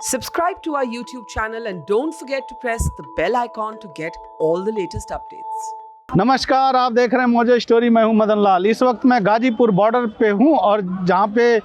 Subscribe to our YouTube channel and don't forget to press the bell icon to get all the latest updates. नमस्कार, आप देख रहे हैं मौजो story. मैं हूं मदन लाल। इस वक्त मैं गाजीपुर बॉर्डर पे हूं और जहां पे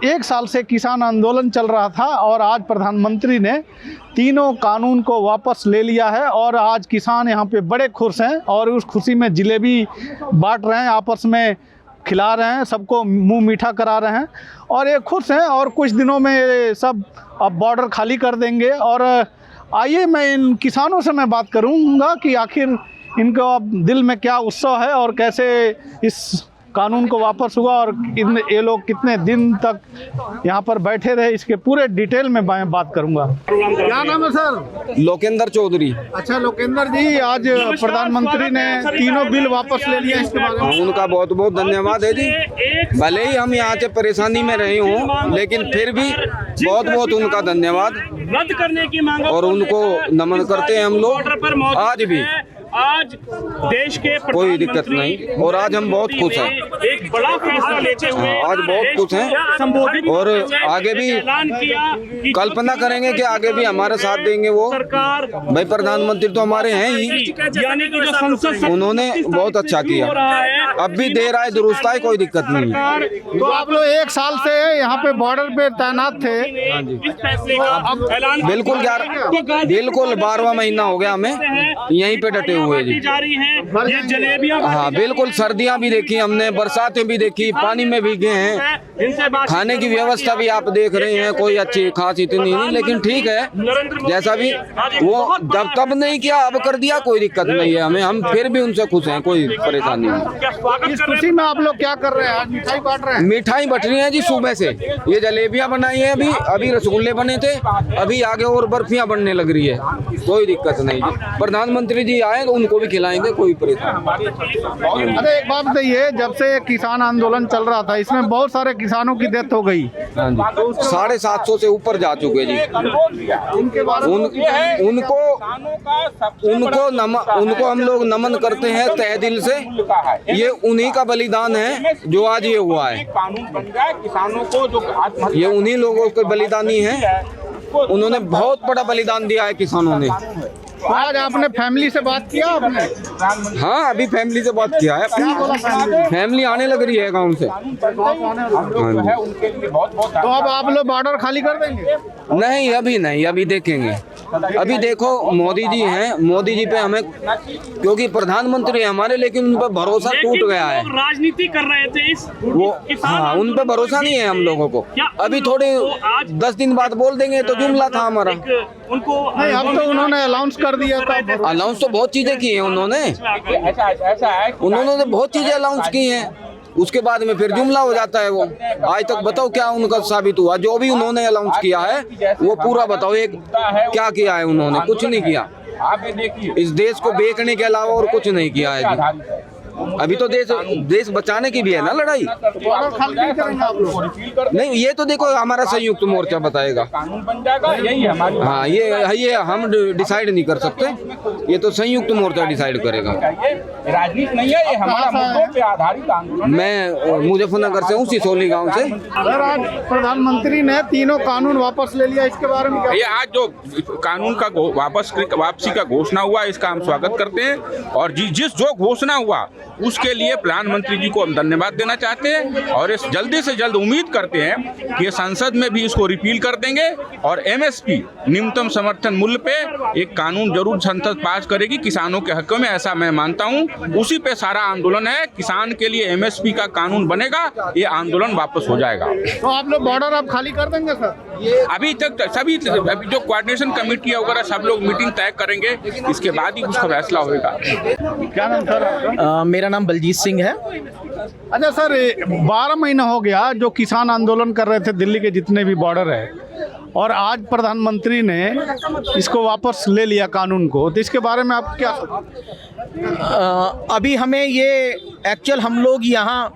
एक साल से किसान आंदोलन चल रहा था और आज प्रधानमंत्री ने तीनों कानून को वापस ले लिया है और आज किसान यहां पे बड़े खुश हैं और उस खुशी में जलेबी बांट रहे हैं, आपस में खिला रहे हैं, सबको मुंह मीठा करा रहे हैं और ये खुश हैं। और कुछ दिनों में ये सब अब बॉर्डर खाली कर देंगे। और आइए मैं इन किसानों से मैं बात करूंगा कि आखिर इनको अब दिल में क्या उत्सव है और कैसे इस कानून को वापस हुआ और ये लोग कितने दिन तक यहाँ पर बैठे रहे, इसके पूरे डिटेल में मैं बात करूंगा। क्या नाम है सर? लोकेंद्र चौधरी। अच्छा लोकेंद्र जी, आज प्रधानमंत्री ने तीनों बिल वापस ले लिया, इसके बारे में उनका बहुत बहुत धन्यवाद है जी। भले ही हम यहाँ से परेशानी में रहे हों लेकिन फिर भी बहुत बहुत उनका धन्यवाद रद्द करने की मांग और उनको नमन करते हैं हम लोग। आज भी आज देश के कोई दिक्कत नहीं और आज हम बहुत खुश हैं, एक बड़ा फैसला लेते हुए आज बहुत खुश हैं संबोधित और आगे भी ऐलान किया कि कल्पना करेंगे कि आगे भी हमारा साथ देंगे वो। सरकार भाई प्रधानमंत्री तो हमारे हैं ही, यानी कि जो संसद उन्होंने बहुत अच्छा किया, अब भी दे रहा है, दुरुस्त है, कोई दिक्कत नहीं है। तो आप लोग एक साल से यहाँ पे बॉर्डर पे तैनात थे, इस फैसले का ऐलान बिल्कुल 12वां महीना हो गया, हमें यहीं पे डटे हुए जी। जा रही है ये जलेबियां। हाँ बिल्कुल, सर्दियाँ भी देखी हमने, बरसातें भी देखी, पानी में भीगे हैं, इनसे बात खाने की व्यवस्था भी आप देख रहे हैं, कोई अच्छी खास इतनी नहीं, लेकिन ठीक है जैसा भी वो जब तब नहीं किया अब कर दिया, कोई दिक्कत नहीं है हमें, हम फिर भी उनसे खुश हैं, कोई परेशानी नहीं। क्या स्वागत इस कर रहे खुशी में आप लोग क्या कर रहे हैं? आज मिठाई बांट रहे हैं? मिठाई बट रही है जी सुबह से, ये जलेबियाँ बनाई है, अभी रसगुल्ले बने थे, अभी आगे और बर्फियाँ बनने लग रही है, कोई दिक्कत नहीं जी। प्रधानमंत्री जी आए तो उनको भी खिलाएंगे, कोई परेशानी। अरे एक बात बताइए, जब से किसान आंदोलन चल रहा था इसमें बहुत सारे किसानों की डेथ हो गई। हाँ जी, 750 से ऊपर जा चुके जी। उनको हम लोग नमन करते हैं तहे दिल से, ये उन्हीं का बलिदान है जो आज ये हुआ है, ये उन्हीं लोगों के बलिदानी है, उन्होंने बहुत बड़ा बलिदान दिया है किसानों ने। आज आपने फैमिली से बात किया आपने? हाँ अभी फैमिली से बात किया है, फैमिली आने लग रही है गाँव से। तो अब आप लोग बॉर्डर खाली कर देंगे? नहीं अभी नहीं, अभी देखेंगे। अभी देखो मोदी जी हैं, मोदी जी पे हमें, क्योंकि प्रधानमंत्री है हमारे, लेकिन उन पर भरोसा टूट गया है। राजनीति कर रहे थे इस वो हाँ, उन पर भरोसा नहीं है हम लोगों को। अभी थोड़े 10 दिन बाद बोल देंगे तो जुमला था हमारा। उनको नहीं, अब तो उन्होंने अनाउंस कर दिया था। अनाउंस तो बहुत चीजें की हैं उन्होंने बहुत चीजें अनाउंस की हैं, उसके बाद में फिर जुमला हो जाता है वो। आज तक बताओ क्या उनका साबित हुआ? जो भी उन्होंने अनाउंस किया है वो पूरा बताओ, एक क्या किया है उन्होंने? कुछ नहीं किया, इस देश को बेचने के अलावा और कुछ नहीं किया है जी। अभी तो देश बचाने की भी है ना लड़ाई। नहीं ये तो देखो हमारा संयुक्त मोर्चा बताएगा, हाँ ये हम डिसाइड नहीं कर सकते, ये तो संयुक्त मोर्चा डिसाइड करेगा। राजनीति नहीं है, ये हमारा मुद्दों पे आधारित आंदोलन। मैं मुजफ्फरनगर से हूँ, सिसोली गांव से। सर आज प्रधानमंत्री ने तीनों कानून वापस ले लिया, इसके बारे में क्या? ये आज जो कानून का वापसी का घोषणा हुआ, इसका हम स्वागत करते हैं और जिस जो घोषणा हुआ उसके लिए प्रधानमंत्री जी को हम धन्यवाद देना चाहते हैं और इस जल्दी से जल्द उम्मीद करते हैं कि संसद में भी इसको रिपील कर देंगे और MSP न्यूनतम समर्थन मूल्य पे एक कानून जरूर संसद पास करेगी किसानों के हक में, ऐसा मैं मानता हूं। उसी पे सारा आंदोलन है, किसान के लिए MSP का कानून बनेगा, ये आंदोलन वापस हो जाएगा। तो आप लोग बॉर्डर अब खाली कर देंगे सर? अभी तक सभी जो कोऑर्डिनेशन कमेटी वगैरह सब लोग मीटिंग तय करेंगे, इसके बाद ही उसका फैसला होगा। क्या नाम सर? मेरा नाम बलजीत सिंह है। अच्छा सर, 12 महीना हो गया जो किसान आंदोलन कर रहे थे दिल्ली के जितने भी बॉर्डर है, और आज प्रधानमंत्री ने इसको वापस ले लिया कानून को, तो इसके बारे में आप क्या? अभी हमें ये एक्चुअल हम लोग यहाँ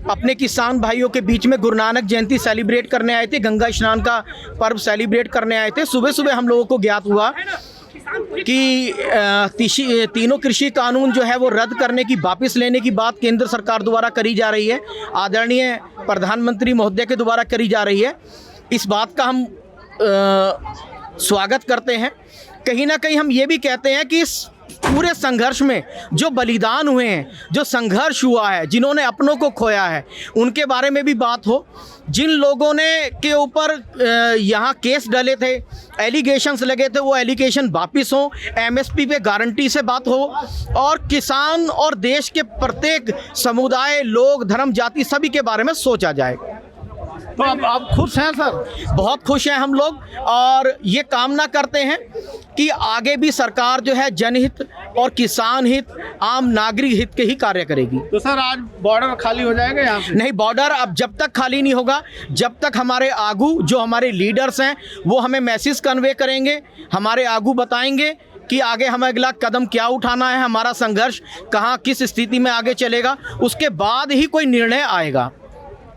अपने किसान भाइयों के बीच में गुरु नानक जयंती सेलिब्रेट करने आए थे, गंगा स्नान का पर्व सेलिब्रेट करने आए थे। सुबह सुबह हम लोगों को ज्ञात हुआ कि तीनों कृषि कानून जो है वो रद्द करने की, वापस लेने की बात केंद्र सरकार द्वारा करी जा रही है, आदरणीय प्रधानमंत्री महोदय के द्वारा करी जा रही है। इस बात का हम स्वागत करते हैं। कहीं ना कहीं हम ये भी कहते हैं कि इस पूरे संघर्ष में जो बलिदान हुए हैं, जो संघर्ष हुआ है, जिन्होंने अपनों को खोया है, उनके बारे में भी बात हो। जिन लोगों ने के ऊपर यहाँ केस डले थे, एलिगेशंस लगे थे, वो एलिगेशन वापिस हो, एमएसपी पे गारंटी से बात हो, और किसान और देश के प्रत्येक समुदाय, लोग, धर्म, जाति सभी के बारे में सोचा जाए। तो आप खुश हैं सर? बहुत खुश हैं हम लोग, और ये कामना करते हैं कि आगे भी सरकार जो है जनहित और किसान हित, आम नागरिक हित के ही कार्य करेगी। तो सर आज बॉर्डर खाली हो जाएगा यहाँ से? नहीं, बॉर्डर अब जब तक खाली नहीं होगा, जब तक हमारे आगू जो हमारे लीडर्स हैं वो हमें मैसेज कन्वे करेंगे, हमारे आगू बताएंगे कि आगे हमें अगला कदम क्या उठाना है, हमारा संघर्ष कहाँ किस स्थिति में आगे चलेगा, उसके बाद ही कोई निर्णय आएगा।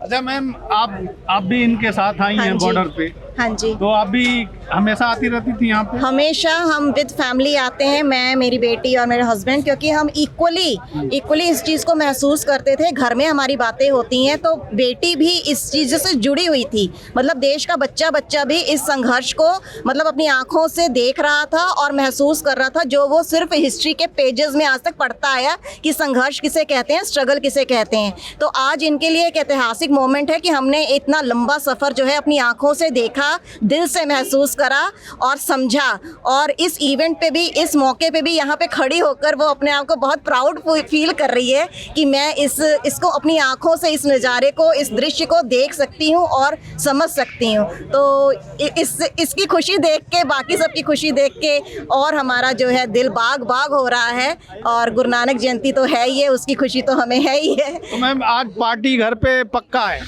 अच्छा मैम, आप भी इनके साथ आई हैं बॉर्डर पे? हाँ जी। तो आप भी हमेशा आती रहती थी यहाँ पे? हमेशा हम विद फैमिली आते हैं, मैं, मेरी बेटी और मेरे हस्बैंड, क्योंकि हम इक्वली इस चीज़ को महसूस करते थे। घर में हमारी बातें होती हैं तो बेटी भी इस चीज़ से जुड़ी हुई थी, मतलब देश का बच्चा भी इस संघर्ष को मतलब अपनी आंखों से देख रहा था और महसूस कर रहा था, जो वो सिर्फ हिस्ट्री के पेजेस में आज तक पढ़ता आया कि संघर्ष किसे कहते हैं, स्ट्रगल किसे कहते हैं। तो आज इनके लिए एक ऐतिहासिक मोमेंट है कि हमने इतना लंबा सफ़र जो है अपनी आंखों से देखा, दिल से महसूस करा और समझा, और इस इवेंट पे भी, इस मौके पे भी यहाँ पे खड़ी होकर वो अपने आप को बहुत प्राउड फील कर रही है कि मैं इसको अपनी आंखों से, इस नज़ारे को, इस दृश्य को देख सकती हूँ और समझ सकती हूँ। तो इसकी खुशी देख के, बाकी सबकी खुशी देख के और हमारा जो है दिल बाग बाग हो रहा है। और गुरु नानक जयंती तो है ही है, उसकी खुशी तो हमें है ही है। तो मैम आज पार्टी घर पे पक्का है?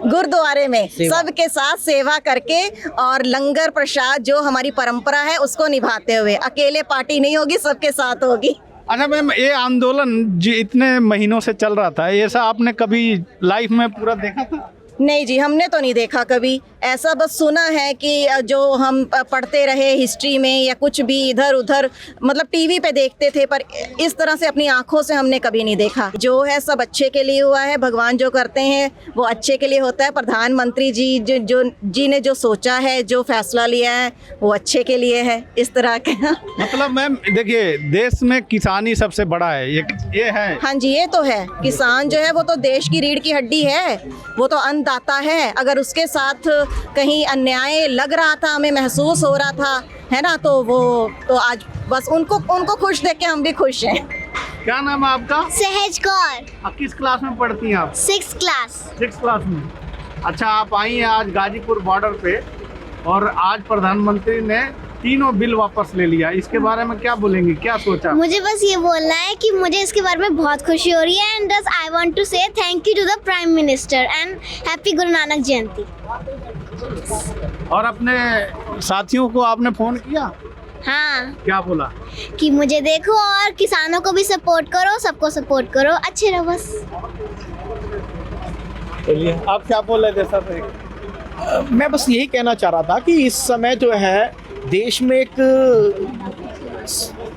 गुरुद्वारे में सबके साथ सेवा करके और लंगर प्रसाद जो हमारी परंपरा है उसको निभाते हुए, अकेले पार्टी नहीं होगी, सबके साथ होगी। अच्छा मैम, ये आंदोलन जो इतने महीनों से चल रहा था, ऐसा आपने कभी लाइफ में पूरा देखा था? नहीं जी, हमने तो नहीं देखा कभी ऐसा, बस सुना है कि जो हम पढ़ते रहे हिस्ट्री में या कुछ भी इधर उधर, मतलब टीवी पे देखते थे, पर इस तरह से अपनी आंखों से हमने कभी नहीं देखा। जो है सब अच्छे के लिए हुआ है, भगवान जो करते हैं वो अच्छे के लिए होता है। प्रधानमंत्री जी ने जो सोचा है, जो फैसला लिया है, वो अच्छे के लिए है, इस तरह के। मतलब मैम देखिए, देश में किसानी सबसे बड़ा है, ये है। हाँ जी, ये तो है। किसान जो है वो तो देश की रीढ़ की हड्डी है, वो तो अन्नदाता है। अगर उसके साथ कहीं अन्याय लग रहा था, हमें महसूस हो रहा था, है ना, तो वो तो आज बस उनको खुश देख के हम भी खुश हैं। क्या नाम है आपका? सहज कौर। आप किस क्लास में पढ़ती हैं आप? 6th class. 6th क्लास में। अच्छा, आप आई हैं आज गाजीपुर बॉर्डर पे, और आज प्रधानमंत्री ने तीनों बिल वापस ले लिया, इसके बारे में क्या बोलेंगे, क्या सोचा? मुझे बस ये बोलना है कि मुझे इसके बारे में बहुत खुशी हो रही है, and thus I want to say thank you to the Prime Minister and Happy Guru Nanak जयंती। और अपने साथियों को आपने फोन किया? हाँ। क्या बोला? कि मुझे देखो और किसानों को भी सपोर्ट करो, सबको सपोर्ट करो, अच्छे रहो बस। चलिए, आप क्या बोल रहे थे सर? मैं बस यही कहना चाह रहा था कि इस समय जो है देश में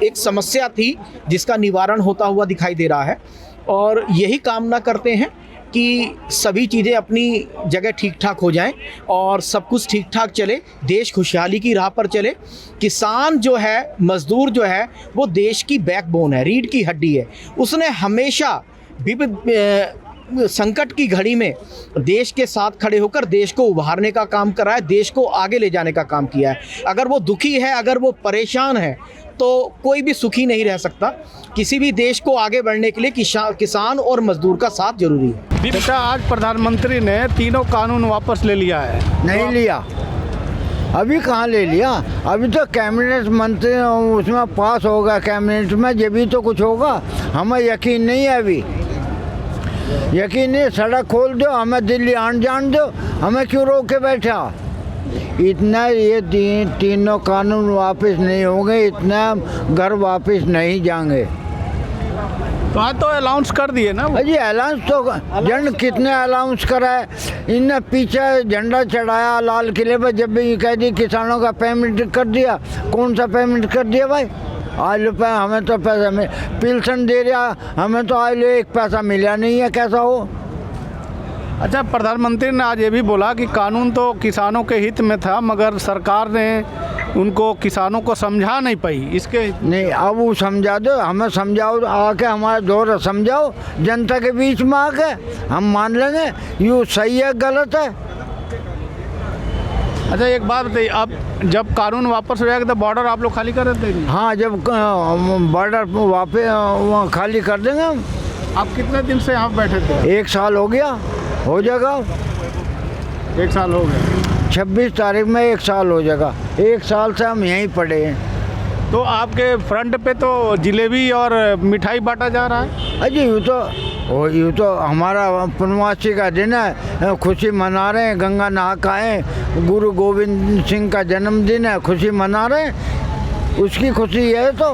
एक समस्या थी जिसका निवारण होता हुआ दिखाई दे रहा है, और यही कामना करते हैं कि सभी चीज़ें अपनी जगह ठीक ठाक हो जाएं और सब कुछ ठीक ठाक चले, देश खुशहाली की राह पर चले। किसान जो है, मजदूर जो है, वो देश की बैकबोन है, रीढ़ की हड्डी है। उसने हमेशा संकट की घड़ी में देश के साथ खड़े होकर देश को उभारने का काम करा है, देश को आगे ले जाने का काम किया है। अगर वो दुखी है, अगर वो परेशान है, तो कोई भी सुखी नहीं रह सकता। किसी भी देश को आगे बढ़ने के लिए किसान और मजदूर का साथ जरूरी है। बेटा, आज प्रधानमंत्री ने तीनों कानून वापस ले लिया है? नहीं लिया, अभी कहाँ ले लिया, अभी तो कैबिनेट मंत्री उसमें पास होगा, कैबिनेट में जब भी तो कुछ होगा। हमें यकीन नहीं है, अभी यकीन नहीं। सड़क खोल दो, हमें दिल्ली आन जान दो, हमें क्यों रोक के बैठा? इतना ये तीनों कानून वापस नहीं होंगे, इतना घर वापस नहीं जाएंगे। तो आज तो अलाउंस कर दिए ना? अजी अलाउंस तो जन कितने अलाउंस करा है, इनने पीछे झंडा चढ़ाया लाल किले पर, जब भी कह दी किसानों का पेमेंट कर दिया। कौन सा पेमेंट कर दिया भाई? आज रुपये हमें तो पैसा पेंशन दे रहा, हमें तो आज 1 पैसा मिला नहीं है, कैसा हो? अच्छा, प्रधानमंत्री ने आज ये भी बोला कि कानून तो किसानों के हित में था, मगर सरकार ने उनको किसानों को समझा नहीं पाई। इसके नहीं, अब वो समझा दो, हमें समझाओ, आके हमारे दौर समझाओ जनता के बीच में आके, हम मान लेंगे ये सही है गलत है। अच्छा, एक बात बताइए, अब जब कानून वापस हो जाएगा तो बॉर्डर आप लोग खाली कर देंगे? हाँ, जब बॉर्डर वापस खाली कर देंगे हम। आप कितने दिन से यहाँ बैठे थे? 1 साल हो गया, हो जाएगा 1 साल हो गया। 26 तारीख में 1 साल हो जाएगा। 1 साल से हम यहीं पड़े हैं। तो आपके फ्रंट पे तो जलेबी और मिठाई बांटा जा रहा है। अजी यूँ तो हमारा पूर्णमासी का दिन है, खुशी मना रहे हैं, गंगा नहा के आए, गुरु गोविंद सिंह का जन्मदिन है, खुशी मना रहे हैं, उसकी खुशी है। तो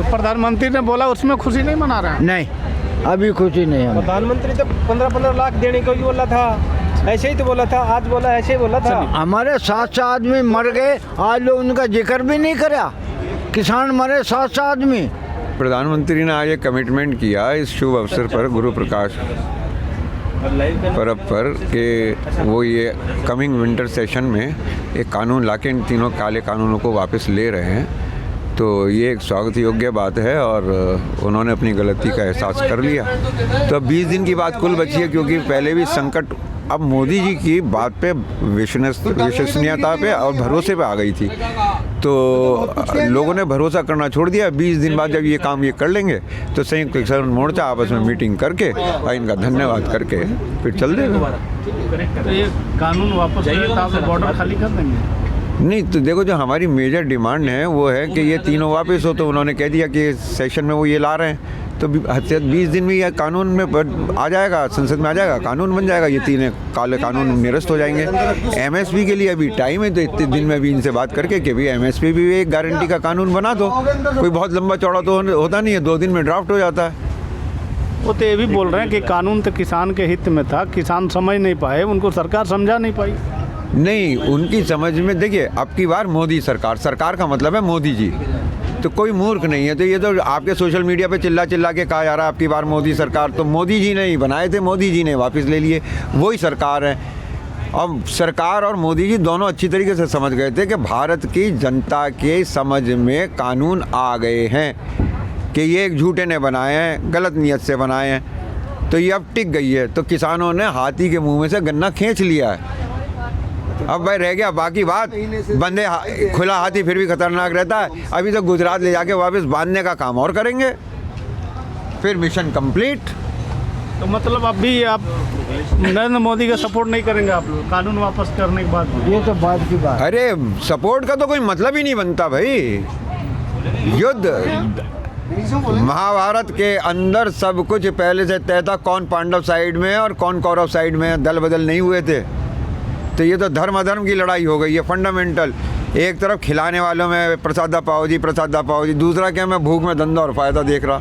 प्रधानमंत्री ने बोला उसमें खुशी नहीं मना रहा है? नहीं, अभी खुशी नहीं है। प्रधानमंत्री तो 15-15 लाख देने को ही बोला था, ऐसे ही तो बोला था, आज बोला ऐसे ही बोला था। हमारे 7 आदमी मर गए, आज लोग उनका जिक्र भी नहीं करा। किसान मरे 7 आदमी। प्रधानमंत्री ने आज एक कमिटमेंट किया इस शुभ अवसर पर, गुरु प्रकाश पर्व पर, कि वो ये कमिंग विंटर सेशन में एक कानून लाके इन तीनों काले कानूनों को वापस ले रहे हैं। तो ये एक स्वागत योग्य बात है और उन्होंने अपनी गलती का एहसास कर लिया। तो अब 20 दिन की बात कुल बची है, क्योंकि पहले भी संकट अब मोदी जी की बात पे विश्वसनीयता पे और भरोसे पे आ गई थी, तो लोगों ने भरोसा करना छोड़ दिया। 20 दिन बाद जब ये काम ये कर लेंगे तो संयुक्त किसान मोर्चा आपस में मीटिंग करके और इनका धन्यवाद करके फिर चल देगा। तो ये कानून वापस बॉर्डर खाली कर देंगे? नहीं, तो देखो, जो हमारी मेजर डिमांड है वो है कि ये तीनों वापस हो। तो उन्होंने कह दिया कि सेशन में वो ये ला रहे हैं, तो 20 दिन में यह कानून में आ जाएगा, संसद में आ जाएगा, कानून बन जाएगा, ये तीनों काले कानून निरस्त हो जाएंगे। एमएसपी के लिए अभी टाइम है, तो इतने दिन में भी इनसे बात करके कि भाई एमएसपी भी एक गारंटी का कानून बना दो। कोई बहुत लंबा चौड़ा तो होता नहीं है, 2 दिन में ड्राफ्ट हो जाता है। वो तो ये भी बोल रहे हैं कि कानून तो किसान के हित में था, किसान समझ नहीं पाए, उनको सरकार समझा नहीं पाई। नहीं, उनकी समझ में, देखिए, अब की बार मोदी सरकार का मतलब है मोदी जी, तो कोई मूर्ख नहीं है। तो ये तो आपके सोशल मीडिया पे चिल्ला के कहा जा रहा है आपकी बार मोदी सरकार, तो मोदी जी ने ही बनाए थे, मोदी जी ने वापस ले लिए, वही सरकार है। अब सरकार और मोदी जी दोनों अच्छी तरीके से समझ गए थे कि भारत की जनता के समझ में कानून आ गए हैं कि ये एक झूठे ने बनाए हैं, गलत नीयत से बनाए हैं, तो ये अब टिक गई है। तो किसानों ने हाथी के मुँह में से गन्ना खींच लिया है। अब भाई रह गया बाकी बात, बंदे खुला हाथी फिर भी खतरनाक रहता है। अभी तो गुजरात ले जाके वापस बांधने का काम और करेंगे, फिर मिशन कंप्लीट। तो मतलब अभी आप नरेंद्र मोदी का सपोर्ट नहीं करेंगे आप लोग कानून वापस करने के बाद? ये तो बात की बात। अरे सपोर्ट का तो कोई मतलब ही नहीं बनता भाई। युद्ध महाभारत के अंदर सब कुछ पहले से तय था, कौन पांडव साइड में और कौन कौरव साइड में, दल बदल नहीं हुए थे। तो ये तो धर्म अधर्म की लड़ाई हो गई है, फंडामेंटल। एक तरफ खिलाने वालों में प्रसादा पाओ जी, दूसरा क्या, मैं भूख में धंधा और फायदा देख रहा।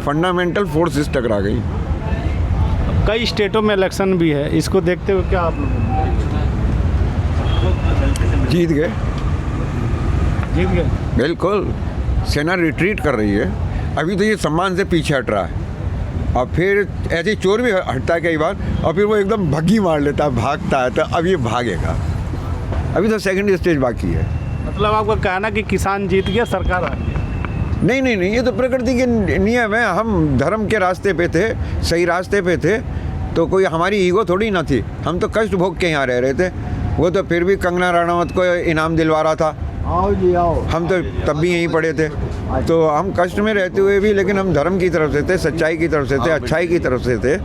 फंडामेंटल फोर्सेस टकरा गई। कई स्टेटों में इलेक्शन भी है, इसको देखते हुए क्या आप लोग? जीत गए बिल्कुल। सेना रिट्रीट कर रही है। अभी तो ये सम्मान से पीछे हट रहा है, और फिर ऐसे चोर भी हटता है कई बार, और फिर वो एकदम भग्गी मार लेता है, भागता है। तो अब ये भागेगा, अभी तो सेकंड स्टेज बाकी है। मतलब आपका कहना कि किसान जीत गया, सरकार आ गई? नहीं, ये तो प्रकृति के नियम है। हम धर्म के रास्ते पे थे, सही रास्ते पे थे, तो कोई हमारी ईगो थोड़ी ना थी। हम तो कष्ट भोग के यहाँ रह रहे थे। वो तो फिर भी कंगना रनावत को इनाम दिलवा रहा था, आओ जी आओ। हम तो तब भी यहीं पड़े थे। तो हम कष्ट में रहते हुए भी, लेकिन हम धर्म की तरफ से थे, सच्चाई की तरफ से थे, अच्छाई की तरफ से थे।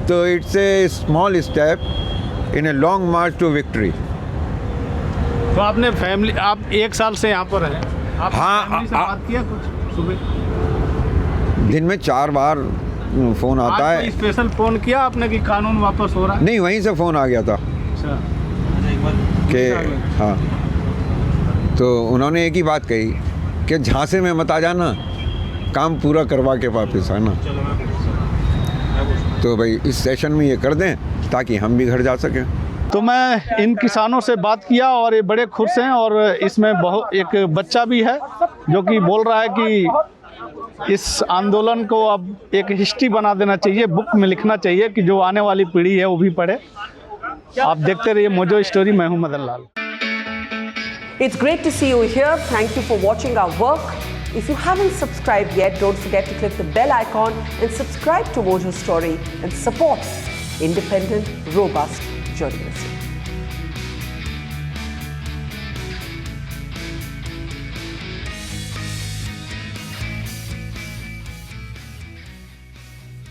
तो it's a small step in a long March two victory. तो आपने फैमिली, आप 1 साल से यहाँ पर हैं, आप फैमिली से बात किया कुछ? सुबह दिन में 4 बार फ़ोन आता है। स्पेशल फ़ोन किया आपने कि कानून वापस हो रहा है? नहीं, वहीं से फ़ोन आ गया था कि हाँ। तो उन्होंने एक ही बात कही कि झांसे में मत आ जाना, काम पूरा करवा के वापस आना। तो भाई इस सेशन में ये कर दें ताकि हम भी घर जा सकें। तो मैं इन किसानों से बात किया और ये बड़े खुश हैं, और इसमें बहुत एक बच्चा भी है जो कि बोल रहा है कि इस आंदोलन को अब एक हिस्ट्री बना देना चाहिए, बुक में लिखना चाहिए कि जो आने वाली पीढ़ी है वो भी पढ़े। आप देखते रहिए मोजो स्टोरी, मैं हूं Madan Lal. It's great to see you here. Thank you for watching our work. If you haven't subscribed yet, don't forget to click the bell icon and subscribe to Mojo Story and support independent, robust journalism.